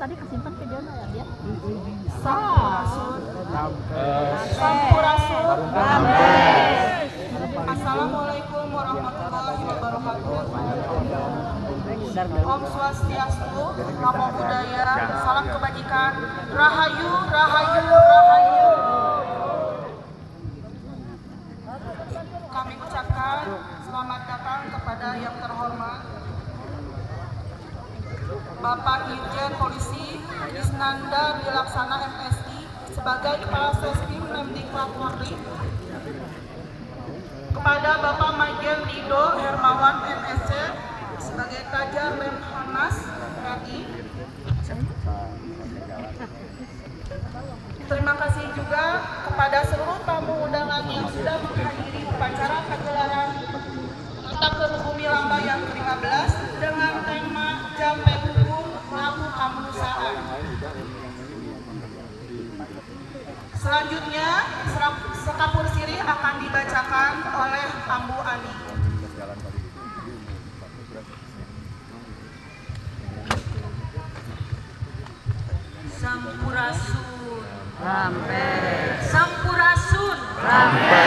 tadi kesimpan ke dia ya dia. Sampurasun. Assalamualaikum warahmatullahi wabarakatuh. Om Swastiastu, Namo Buddhaya, salam kebajikan, Rahayu, Rahayu, Rahayu. Kami ucapkan selamat datang kepada yang terhormat Bapak Irjen Polisi Krisnanda Wilaksana MSI sebagai Kepala Seskrim Memdiklat Polri, kepada Bapak Majen Rido Hermawan MSc sebagai Kajar Lemhanas RI. Terima kasih juga kepada seluruh tamu undangan yang sudah menghadiri upacara pagelaran Takeun Bumi Lamba yang ke-15 dengan tema Jambe Hukum Laku Kamanusiaan. Selanjutnya, sekapur siri akan dibacakan oleh Ambu Ani. Sampurasun Rampe, Sampurasun Rampe.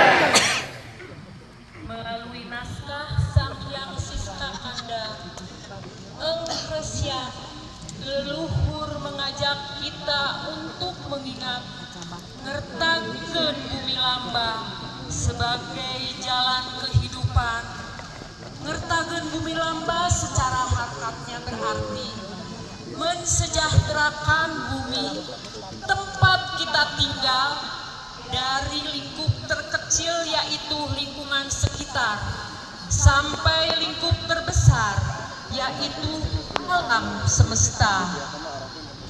Melalui naskah Sang Hyang Sista Kanda, Engkresya leluhur mengajak kita untuk mengingat ngertakeun bumi lamba sebagai jalan kehidupan. Ngertakeun bumi lamba secara hakikatnya berarti mensejahterakan bumi tempat kita tinggal dari lingkup terkecil yaitu lingkungan sekitar sampai lingkup terbesar yaitu alam semesta.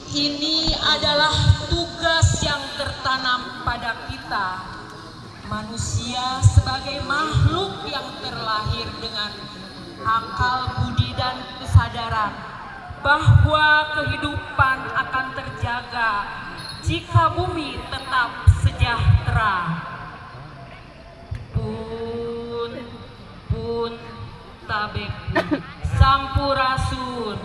Ini adalah tugas yang tertanam pada kita, manusia sebagai makhluk yang terlahir dengan akal budi dan kesadaran bahwa kehidupan akan terjaga jika bumi tetap sejahtera. Pun tabeku Sampurasun.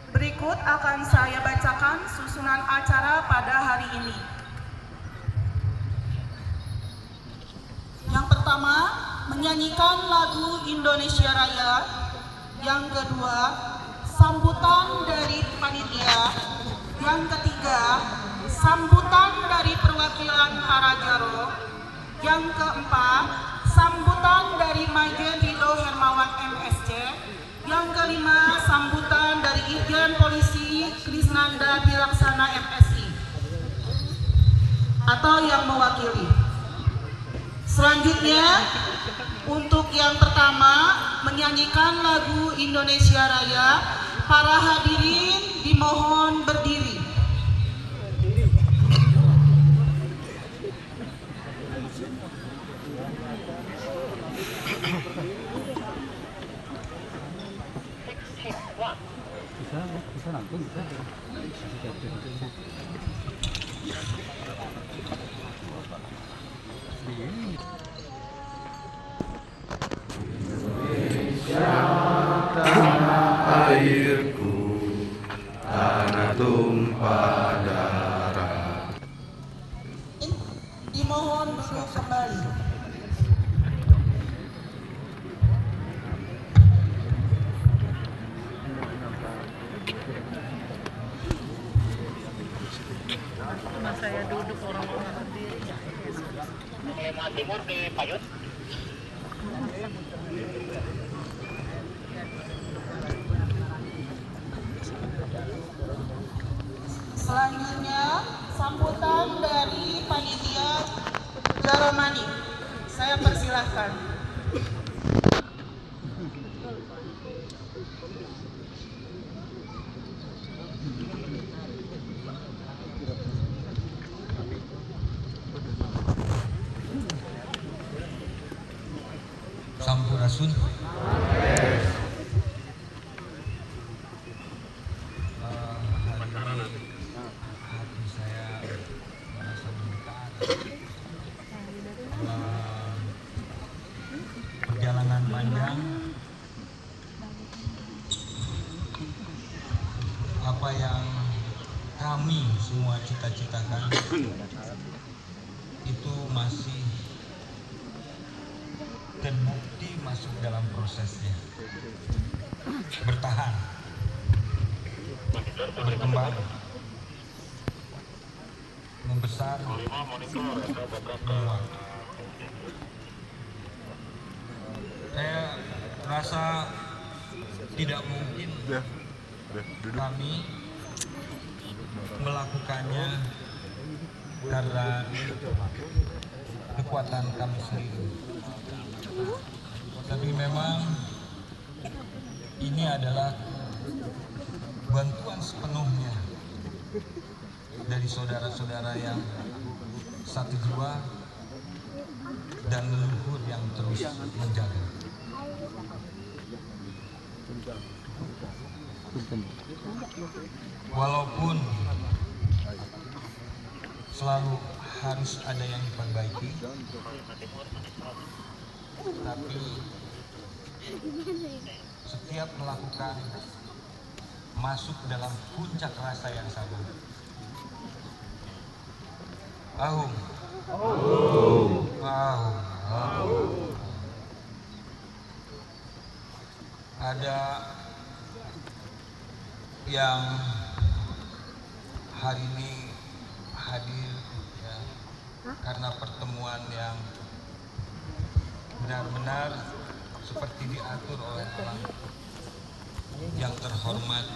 Berikut akan saya bacakan susunan acara pada hari ini. Yang pertama, menyanyikan lagu Indonesia Raya. Yang kedua, sambutan dari panitia. Yang ketiga, sambutan dari perwakilan para jaro. Yang keempat, sambutan dari Majen Rido Hermawan MSc. Yang kelima, sambutan dari Irjen Polisi Krisnanda Wilaksana MSI atau yang mewakili. Selanjutnya, untuk yang pertama, menyanyikan lagu Indonesia Raya, para hadirin dimohon berdiri. Bisa nangkung bisa. Indonesia tanah airku, tanah tumpah darah. Dimohon duduk kembali. Saya duduk orang-orang berdiri. Timur di Payut. Selanjutnya, sambutan dari panitia Jaromani. Saya persilahkan. Sampurasun. Hati saya merasa menggetar. Perjalanan panjang kami semua cita-citakan itu masih terbukti masuk dalam prosesnya, bertahan, berkembang, membesar, menguat. Saya rasa tidak mungkin kami melakukannya karena kekuatan kami sendiri. Tapi memang ini adalah bantuan sepenuhnya dari saudara-saudara yang satu jiwa dan leluhur yang terus menjaga. Walaupun selalu harus ada yang diperbaiki, tapi setiap melakukan masuk dalam puncak rasa yang sama. Ahum. Ada yang hari ini hadir ya, karena pertemuan yang benar-benar seperti diatur oleh orang yang terhormat